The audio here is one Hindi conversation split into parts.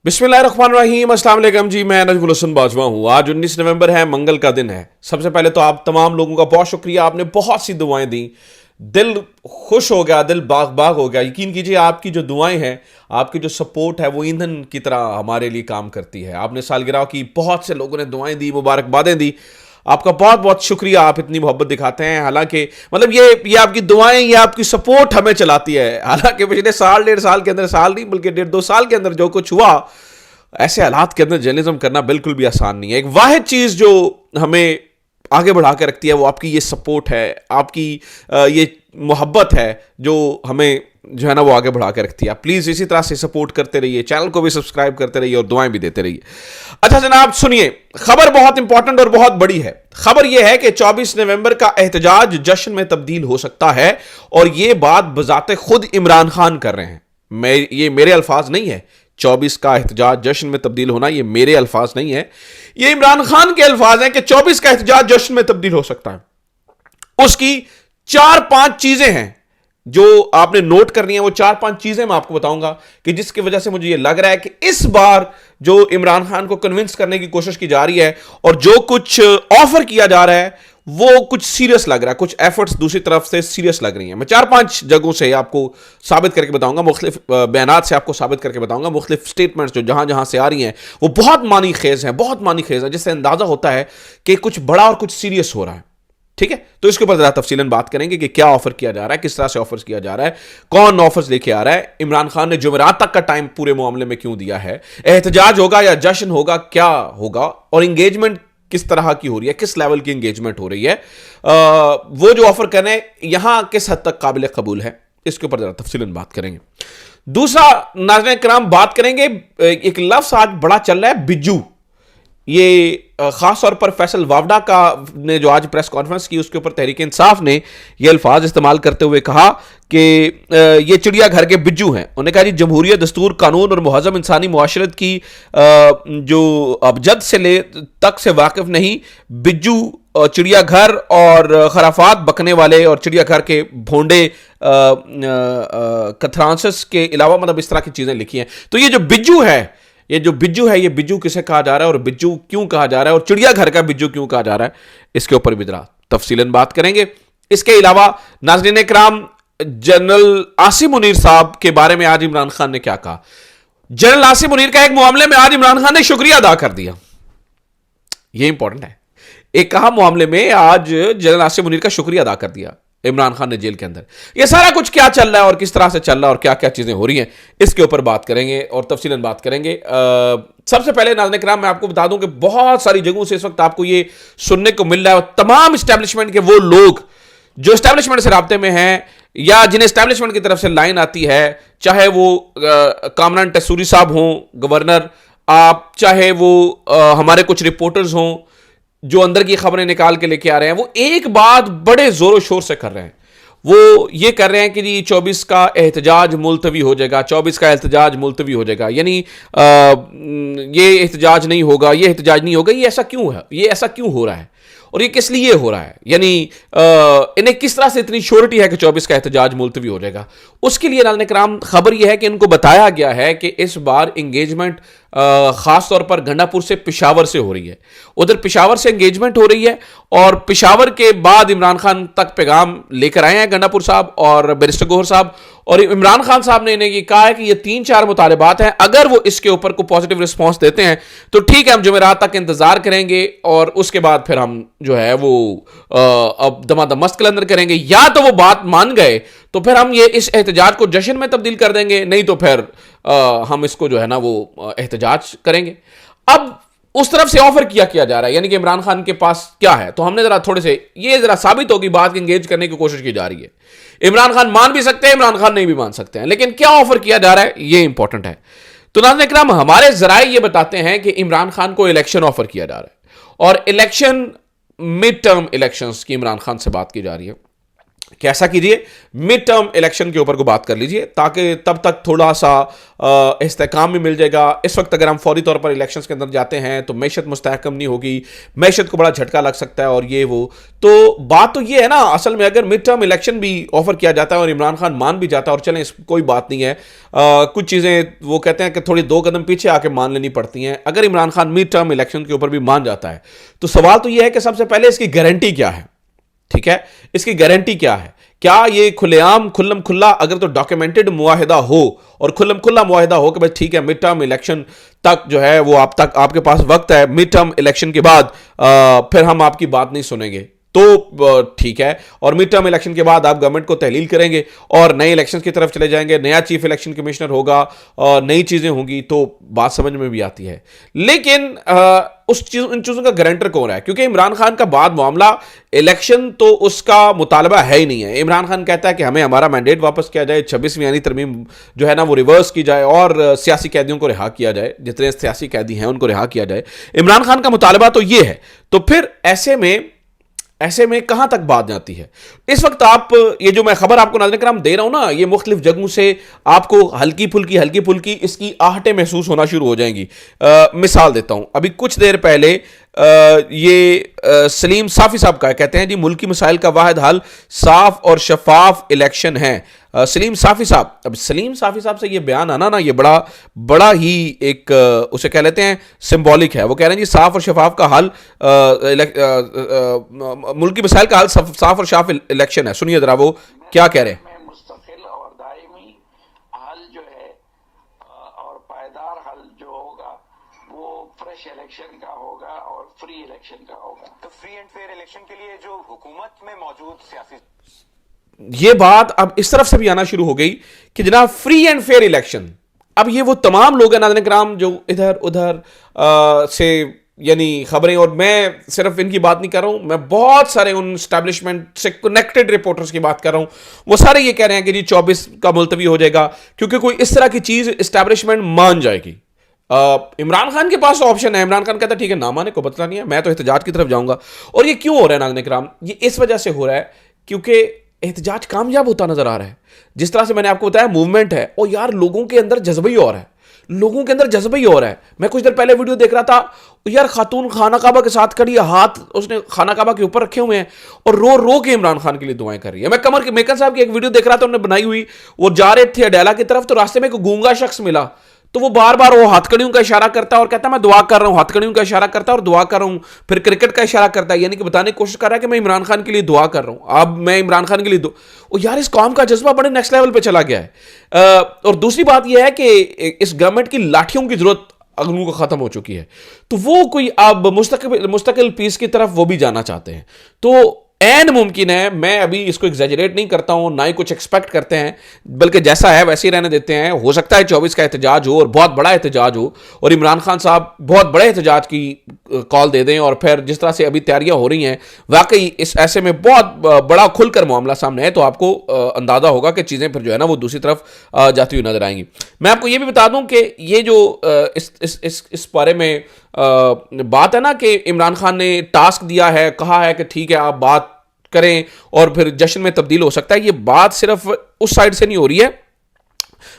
बिस्मिल्लाहिर्रहमानिर्रहीम, अस्सलाम वालेकुम जी। मैं नजमुल हसन बाजवा हूँ। आज 19 नवंबर है, मंगल का दिन है। सबसे पहले तो आप तमाम लोगों का बहुत शुक्रिया, आपने बहुत सी दुआएं दी, दिल खुश हो गया, दिल बाग बाग हो गया। यकीन कीजिए, आपकी जो दुआएं हैं, आपकी जो सपोर्ट है, वो ईंधन की तरह हमारे लिए काम करती है। आपने सालगिरह की बहुत से लोगों ने दुआएं दी, मुबारकबादें दी। आपका बहुत बहुत शुक्रिया, आप इतनी मोहब्बत दिखाते हैं। हालांकि मतलब ये आपकी दुआएं, ये आपकी सपोर्ट हमें चलाती है। हालांकि पिछले साल डेढ़ साल के अंदर, साल नहीं बल्कि डेढ़ दो साल के अंदर जो कुछ हुआ, ऐसे हालात के अंदर जर्नलिज्म करना बिल्कुल भी आसान नहीं है। एक वाहिद चीज जो हमें आगे बढ़ा के रखती है, वो आपकी ये सपोर्ट है, आपकी ये मोहब्बत है, जो हमें जो है ना वो आगे बढ़ा के रखती है। आप प्लीज इसी तरह से सपोर्ट करते रहिए, चैनल को भी सब्सक्राइब करते रहिए और दुआएं भी देते रहिए। अच्छा जनाब, सुनिए, खबर बहुत इंपॉर्टेंट और बहुत बड़ी है। खबर यह है कि 24 नवंबर का एहतजाज जश्न में तब्दील हो सकता है, और यह बात बजाते खुद इमरान खान कर रहे हैं। ये मेरे अल्फाज नहीं है। 24 का एहतजाज जश्न में तब्दील होना, ये मेरे अल्फाज नहीं है, ये इमरान खान के अल्फाज हैं कि 24 का एहतजाज जश्न में तब्दील हो सकता है। उसकी 4-5 चीजें हैं जो आपने नोट करनी है। वो 4-5 चीजें मैं आपको बताऊंगा कि जिसकी वजह से मुझे ये लग रहा है कि इस बार जो इमरान खान को कन्विंस करने की कोशिश की जा रही है और जो कुछ ऑफर किया जा रहा है, वो कुछ सीरियस लग रहा है। कुछ एफर्ट्स दूसरी तरफ से सीरियस लग रही हैं। मैं 4-5 जगहों से आपको साबित करके बताऊंगा, मुख्तलिफ बयानात से आपको साबित करके बताऊंगा। मुख्तलिफ स्टेटमेंट्स जो जहां जहां से आ रही हैं, वो बहुत मानी खेज हैं, बहुत मानी खेज है, जिससे अंदाजा होता है कि कुछ बड़ा और कुछ सीरियस हो रहा है। ठीक है, तो इसके ऊपर जरा तफसीलन बात करेंगे कि क्या ऑफर किया जा रहा है, किस तरह से ऑफर किया जा रहा है, कौन ऑफर्स लेके आ रहा है, इमरान खान ने जुमेरात तक का टाइम पूरे मामले में क्यों दिया है, एहतजाज होगा या जश्न होगा, क्या होगा, और इंगेजमेंट किस तरह की हो रही है, किस लेवल की इंगेजमेंट हो रही है, वो जो ऑफर कर रहे हैं यहां किस हद तक काबिल कबूल है, इसके ऊपर जरा तफसीलन बात करेंगे। दूसरा, नाज़रीन किराम, बात करेंगे, एक लफ्ज आज बड़ा चल रहा है, बिज्जू। ये खास तौर पर फैसल वावडा का ने जो आज प्रेस कॉन्फ्रेंस की, उसके ऊपर तहरीक इंसाफ ने ये अल्फाज इस्तेमाल करते हुए कहा कि ये चिड़िया घर के बिज्जू हैं। उन्होंने कहा जी, जमहूरियत, दस्तूर, कानून और मुहज़्ज़म इंसानी मुआशरत की जो अबजद से ले तक से वाकिफ नहीं, बिज्जू चिड़िया घर और खराफात बकने वाले और चिड़िया घर के भोंडे कथरांसस के अलावा, मतलब इस तरह की चीज़ें लिखी हैं। तो ये जो बिज्जू है, ये बिज्जू किसे कहा जा रहा है और बिज्जू क्यों कहा जा रहा है और चिड़ियाघर का बिज्जू क्यों कहा जा रहा है, इसके ऊपर भी जरा तफसीलन बात करेंगे। इसके अलावा नाज़रीन इकराम, जनरल आसिम मुनीर साहब के बारे में आज इमरान खान ने क्या कहा। जनरल आसिम मुनीर का एक मामले में आज इमरान खान ने शुक्रिया अदा कर दिया। यह इंपॉर्टेंट है। एक कहा मामले में आज जनरल आसिम मुनीर का शुक्रिया अदा कर दिया इमरान खान ने जेल के अंदर। ये सारा कुछ क्या चल रहा है और किस तरह से चल रहा है और क्या क्या चीजें हो रही हैं, इसके ऊपर बात करेंगे और तफसीलन बात करेंगे। सबसे पहले नाज़रीन किराम, मैं आपको बता दूं कि बहुत सारी जगहों से इस वक्त आपको ये सुनने को मिल रहा है, और तमाम इस्टेब्लिशमेंट के वो लोग जो इस्टेब्लिशमेंट से राब्ते में हैं या जिन्हें इस्टेब्लिशमेंट की तरफ से लाइन आती है, चाहे वो कामरान टेसूरी साहब हों, गवर्नर, आप चाहे वो हमारे कुछ रिपोर्टर्स हों जो अंदर की खबरें निकाल के लेके आ रहे हैं, वो एक बात बड़े जोरों शोर से कर रहे हैं। वो ये कर रहे हैं कि जी 24 का एहतजाज मुलतवी हो जाएगा, 24 का एहतजाज मुलतवी हो जाएगा, यानी ये एहतजाज नहीं होगा, ये एहतजाज नहीं होगा। ये ऐसा क्यों है, ये ऐसा क्यों हो रहा है और ये किस लिए हो रहा है, यानी इन्हें किस तरह से इतनी श्योरिटी है कि 24 का एहतजाज मुलतवी हो जाएगा। उसके लिए नाज़रीन किराम, खबर यह है कि इनको बताया गया है कि इस बार इंगेजमेंट खास तौर पर गंडापुर से पेशावर से हो रही है। उधर पेशावर से एंगेजमेंट हो रही है और पेशावर के बाद इमरान खान तक पैगाम लेकर आए हैं गंडापुर साहब और बैरिस्टर गौहर साहब, और इमरान खान साहब ने इन्हें कहा है कि ये 3-4 मुतालबात हैं, अगर वो इसके ऊपर को पॉजिटिव रिस्पॉन्स देते हैं तो ठीक है, हम जुमेरात तक इंतजार करेंगे और उसके बाद फिर हम जो है वो अब दमादम मस्त कलंदर करेंगे। या तो वो बात मान गए तो फिर हम ये इस एहतजाज को जश्न में तब्दील कर देंगे, नहीं तो फिर हम इसको जो है ना वो एहतजाज करेंगे। अब उस तरफ से ऑफर किया जा रहा है, यानी कि इमरान खान के पास क्या है, तो हमने जरा थोड़े से ये जरा साबित होगी बात की, इंगेज करने की कोशिश की जा रही है। इमरान खान मान भी सकते हैं, इमरान खान नहीं भी मान सकते हैं, लेकिन क्या ऑफर किया जा रहा है ये इंपॉर्टेंट है। तो नाज़रीन इकराम, हमारे जराए ये बताते हैं कि इमरान खान को इलेक्शन ऑफर किया जा रहा है और इलेक्शन, मिड टर्म इलेक्शंस की इमरान खान से बात की जा रही है। कि ऐसा कीजिए, मिड टर्म इलेक्शन के ऊपर को बात कर लीजिए, ताकि तब तक थोड़ा सा इस्तेकाम भी मिल जाएगा। इस वक्त अगर हम फौरी तौर पर इलेक्शंस के अंदर जाते हैं तो मैशत मुस्तहकम नहीं होगी, मैशत को बड़ा झटका लग सकता है और ये वो। तो बात तो ये है ना, असल में अगर मिड टर्म इलेक्शन भी ऑफर किया जाता है और इमरान खान मान भी जाता है, और चलें इस कोई बात नहीं है, कुछ चीज़ें वो कहते हैं कि थोड़ी 2 कदम पीछे आके मान लेनी पड़ती हैं। अगर Imran Khan mid term election के ऊपर भी मान जाता है तो सवाल तो ये है कि सबसे पहले इसकी गारंटी क्या है, ठीक है, इसकी गारंटी क्या है? क्या ये खुलेआम खुल्लम खुल्ला अगर तो डॉक्यूमेंटेड मुआहिदा हो और खुल्लम खुल्ला मुआहिदा हो कि भाई ठीक है मिड टर्म इलेक्शन तक जो है वो आप तक आपके पास वक्त है, मिड टर्म इलेक्शन के बाद फिर हम आपकी बात नहीं सुनेंगे, तो ठीक है, और मिड टर्म इलेक्शन के बाद आप गवर्नमेंट को तहलील करेंगे और नए इलेक्शन की तरफ चले जाएंगे, नया चीफ इलेक्शन कमिश्नर होगा और नई चीजें होंगी, तो बात समझ में भी आती है। लेकिन इन चीजों का गारंटर कौन है? क्योंकि इमरान खान का बाद मामला इलेक्शन तो उसका मुतालबा है ही नहीं है। इमरान खान कहता है कि हमें हमारा मैंडेट वापस किया जाए, 26वीं यानी तरमीम जो है ना वो रिवर्स की जाए और सियासी कैदियों को रिहा किया जाए, जितने सियासी कैदी हैं उनको रिहा किया जाए। इमरान खान का मुतालबा तो ये है। तो फिर ऐसे में कहां तक बात जाती है? इस वक्त आप ये जो मैं खबर आपको नाज़रीन किराम दे रहा हूं ना, ये मुख्तलिफ जगहों से आपको हल्की फुल्की इसकी आहटें महसूस होना शुरू हो जाएंगी। मिसाल देता हूं, अभी कुछ देर पहले सलीम साफी साहब का कहते हैं जी मुल्की मसाइल का वाहिद हल साफ और शफाफ इलेक्शन है। सलीम साफी साहब, अब सलीम साफी साहब से ये बयान आना ना, ये बड़ा ही एक उसे कह लेते हैं सिंबॉलिक है। वो कह रहे हैं जी साफ और शफाफ का हल, मुल्की मसाइल का हल साफ और शफाफ इलेक्शन है। सुनिए जरा वो क्या कह रहे हैं। मुस्तकिल और दायमी हल जो है और पायदार हल जो होगा वो फ्रेश इलेक्शन का होगा और फ्री इलेक्शन का होगा। तो फ्री एंड फेयर इलेक्शन के लिए जो हुकूमत में मौजूद सियासी, ये बात अब इस तरफ से भी आना शुरू हो गई कि जनाब फ्री एंड फेयर इलेक्शन। अब ये वो तमाम लोग हैं नाज़रीन किराम जो इधर उधर से यानी खबरें, और मैं सिर्फ इनकी बात नहीं कर रहा हूं, मैं बहुत सारे उन एस्टैब्लिशमेंट से कनेक्टेड रिपोर्टर्स की बात कर रहा हूं। वो सारे ये कह रहे हैं कि जी 24 का मुलतवी हो जाएगा, क्योंकि कोई इस तरह की चीज एस्टैब्लिशमेंट मान जाएगी। इमरान खान के पास ऑप्शन है, इमरान खान कहता है ठीक है ना माने को बतला नहीं है, मैं तो एहतजाज की तरफ जाऊंगा। और ये क्यों हो रहा है नाज़रीन किराम? ये इस वजह से हो रहा है क्योंकि एहतजाज कामयाब होता नजर आ रहा है। जिस तरह से मैंने आपको बताया मूवमेंट है, और यार लोगों के अंदर जज्बा ही और है, लोगों के अंदर जज्बा ही और है। मैं कुछ देर पहले वीडियो देख रहा था, यार खातून खाना काबा के साथ खड़ी है, हाथ उसने खाना काबा के ऊपर रखे हुए हैं और रो रो के इमरान खान के लिए दुआएं कर रही है। मैं कमर के मेकन साहब की एक वीडियो देख रहा था, उन्होंने बनाई हुई, वो जा रहे थे अडेला की तरफ, तो रास्ते में एक गूंगा शख्स मिला, तो वो बार बार वो हथकड़ियों का इशारा करता है और कहता है मैं दुआ कर रहा हूं, हथकड़ियों का इशारा करता है और दुआ कर रहा हूं, फिर क्रिकेट का इशारा करता है, यानी कि बताने की कोशिश कर रहा है कि मैं इमरान खान के लिए दुआ कर रहा हूं। अब मैं इमरान खान के लिए ओ यार इस कौम का जज्बा बड़े नेक्स्ट लेवल पे चला गया है। और दूसरी बात यह है कि इस गवर्नमेंट की लाठियों की जरूरत अगलों को खत्म हो चुकी है, तो वो कोई अब मुस्तकिल पीस की तरफ वो भी जाना चाहते हैं। तो एन मुमकिन है, मैं अभी इसको एग्जैजरेट नहीं करता हूं, ना ही कुछ एक्सपेक्ट करते हैं, बल्कि जैसा है वैसे ही रहने देते हैं। हो सकता है 24 का एहतजाज हो और बहुत बड़ा एहतजाज हो और इमरान खान साहब बहुत बड़े एहतजाज की कॉल दे दें, और फिर जिस तरह से अभी तैयारियां हो रही हैं वाकई इस ऐसे में बहुत बड़ा खुलकर मामला सामने है, तो आपको अंदाजा होगा कि चीज़ें फिर जो है ना वो दूसरी तरफ जाती हुई नजर आएंगी। मैं आपको ये भी बता दूं कि ये जो इस बारे में बात है ना कि इमरान खान ने टास्क दिया है, कहा है कि ठीक है आप बात करें और फिर जश्न में तब्दील हो सकता है, ये बात सिर्फ उस साइड से नहीं हो रही है,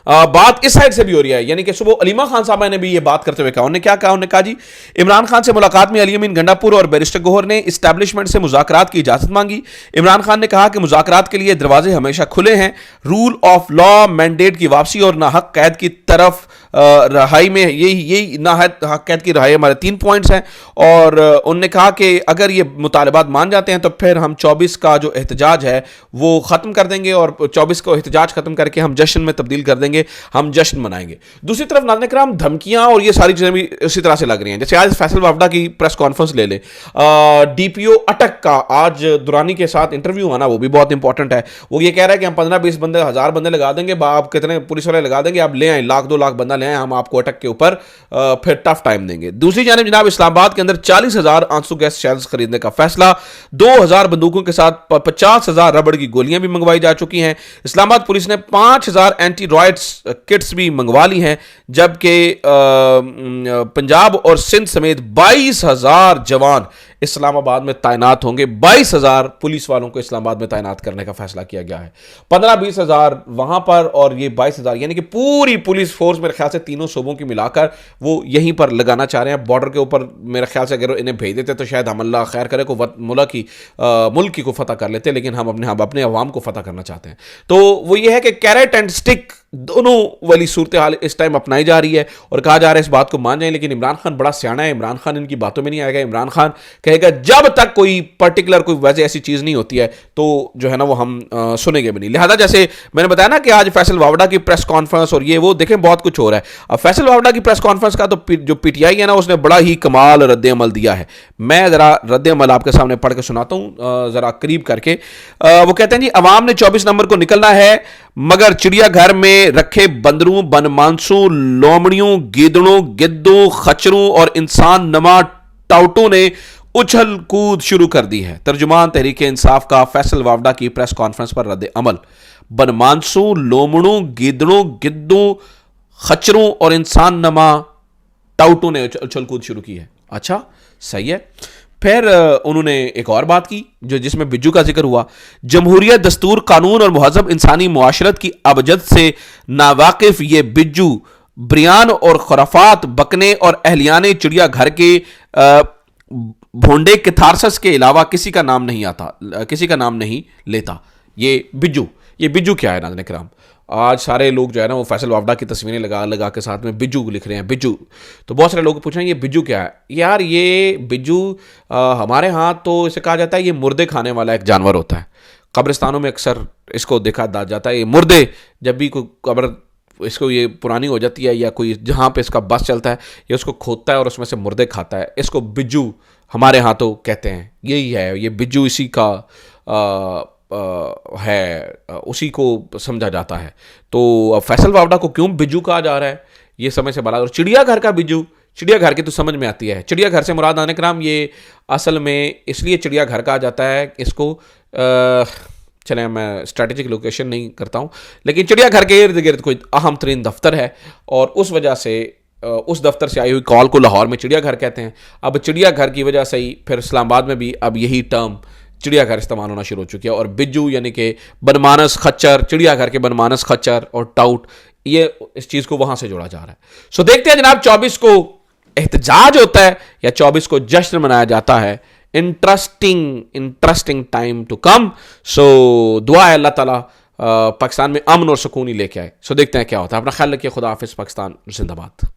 बात इस साइड से भी हो रही है। यानी कि सुबह अलीमा खान साहब ने भी ये बात करते हुए कहा, उन्होंने क्या कहा, उन्होंने कहा जी इमरान खान से मुलाकात में अली अमीन गंडापुर और बैरिस्टर गौहर ने इस्टेब्लिशमेंट से मुज़ाकरात की इजाजत मांगी। इमरान खान ने कहा कि मुज़ाकरात के लिए दरवाजे हमेशा खुले हैं, रूल ऑफ लॉ, मैंडेट की वापसी और नाहक कैद की तरफ रहाई में यही नाहक कैद की रहाई हमारे 3 पॉइंट्स हैं। और उन्होंने कहा कि अगर ये मुतालबात मान जाते हैं तो फिर हम 24 का जो एहतजाज है वो ख़त्म कर देंगे और 24 को एहतजाज ख़त्म करके हम जश्न में तब्दील कर देंगे, हम जश्न मनाएंगे। दूसरी तरफ नाज़रीन किराम धमकियां और ये सारी चीज़ें भी इसी तरह से लग रही हैं। जैसे आज फैसल वावडा की प्रेस कॉन्फ्रेंस ले ले, DPO अटक का आज दुरानी के साथ इंटरव्यू आना वो भी बहुत इंपॉर्टेंट है। वो ये कह रहा है कि हम 15-20 बंदे 1000 बंदे लगा देंगे, आप कितने पुलिस वाले लगा देंगे, आप ले आए 1,00,000-2 लाख बंदा ले आए, हम आपको अटक के ऊपर फिर टफ टाइम देंगे। दूसरी जानिब जनाब इस्लामाबाद के अंदर 40,000 आंसू गैस शेल्स खरीदने का फैसला, 2,000 बंदूकों के साथ 50,000 रबड़ की गोलियां भी मंगवाई जा चुकी हैं। इस्लामाबाद पुलिस ने 5,000 एंटी रॉयट्स किट्स भी मंगवा ली हैं, जबकि पंजाब और सिंध समेत 22,000 जवान इस्लामाबाद में तैनात होंगे। 22,000 पुलिस वालों को इस्लामाबाद में तैनात करने का फैसला किया गया है। 15-20 हज़ार वहां पर और ये 22,000, यानी कि पूरी पुलिस फोर्स मेरे ख्याल से तीनों सूबों की मिलाकर वो यहीं पर लगाना चाह रहे हैं। बॉर्डर के ऊपर मेरे ख्याल से अगर इन्हें भेज देते तो शायद हम अल्लाह खैर करे को मुल्क को फतह कर लेते, लेकिन हम अपने अवाम को फतह करना चाहते हैं। तो वो ये है कि कैरेट एंड स्टिक दोनों वाली सूरत हाल इस टाइम अपनाई जा रही है और कहा जा रहा है इस बात को मान जाए। लेकिन इमरान खान बड़ा सियाना है, इमरान खान इनकी बातों में नहीं आएगा। इमरान खान कहेगा जब तक कोई पर्टिकुलर कोई वजह ऐसी चीज नहीं होती है तो जो है ना वो हम सुनेंगे भी नहीं। लिहाजा जैसे मैंने बताया ना कि आज फैसल वावड़ा की प्रेस कॉन्फ्रेंस और ये वो देखें बहुत कुछ हो रहा है। अब फैसल वावड़ा की प्रेस कॉन्फ्रेंस का तो जो पीटीआई है ना उसने बड़ा ही कमाल रद्द अमल दिया है। मैं जरा रद्द अमल आपके सामने पढ़ के सुनाता हूं जरा करीब करके। वो कहते हैं जी अवाम ने 24 नवंबर को निकलना है, मगर चिड़ियाघर में रखे बंदरों, बनमानसों, लोमड़ियों, गीदड़ों, गिद्धों, खच्चरों और इंसान नमा टाउटों ने उछल कूद शुरू कर दी है। तर्जुमान तहरीक इंसाफ का फैसल वावड़ा की प्रेस कॉन्फ्रेंस पर रद्द अमल। बनमानसों, लोमड़ों, गीदड़ों, गिद्धों, खच्चरों और इंसान नमा टाउटों ने उछल कूद शुरू की है। अच्छा, सही है। फिर उन्होंने एक और बात की जिसमें बिज्जू का जिक्र हुआ। जमहूरियत, दस्तूर, कानून और मुहज़्ज़ब इंसानी मुआशरत की अबजद से नावाकिफ ये बिज्जू ब्रियान और खुराफात बकने और अहलियाने चिड़ियाघर के भोंडे किथारसस के अलावा किसी का नाम नहीं लेता। ये बिज्जू क्या है नाज़रीन किराम? आज सारे लोग जो है ना वो फैसल वावड़ा की तस्वीरें लगा के साथ में बिज्जू लिख रहे हैं। बिज्जू तो बहुत सारे लोग पूछ रहे हैं ये बिज्जू क्या है। यार ये बिज्जू हमारे यहाँ तो इसे कहा जाता है ये मुर्दे खाने वाला एक जानवर होता है। कब्रिस्तानों में अक्सर इसको देखा जाता है। ये मुर्दे जब भी कोई कब्र इसको ये पुरानी हो जाती है या कोई जहाँ पे इसका बस चलता है ये उसको खोदता है और उसमें से मुर्दे खाता है। इसको बिज्जू हमारे यहाँ तो कहते हैं। यही है ये बिज्जू, इसी का है, उसी को समझा जाता है। तो फैसल वावड़ा को क्यों बिज्जू कहा जा रहा है ये समझ से बाहर। और चिड़ियाघर का बिज्जू, चिड़ियाघर की तो समझ में आती है। चिड़ियाघर से मुराद आने कराम ये असल में इसलिए चिड़ियाघर कहा जाता है इसको, चलें मैं स्ट्रैटेजिक लोकेशन नहीं करता हूँ, लेकिन चिड़ियाघर के इर्द गिर्द कोई अहम तरीन दफ्तर है और उस वजह से उस दफ्तर से आई हुई कॉल को लाहौर में चिड़ियाघर कहते हैं। अब चिड़ियाघर की वजह से ही फिर इस्लामाबाद में भी अब यही टर्म चिड़ियाघर इस्तेमाल होना शुरू हो चुकी है। और बिज्जू यानी कि बनमानस खच्चर, चिड़ियाघर के बनमानस खच्चर और टाउट, ये इस चीज़ को वहां से जोड़ा जा रहा है। सो देखते हैं जनाब 24 को एहतजाज होता है या 24 को जश्न मनाया जाता है। Interesting time to come. So दुआ है अल्लाह ताला पाकिस्तान में अमन और सुकून ही लेके आए। सो देखते हैं क्या होता है। अपना ख्याल रखिए। खुदा हाफिज़। पाकिस्तान जिंदाबाद।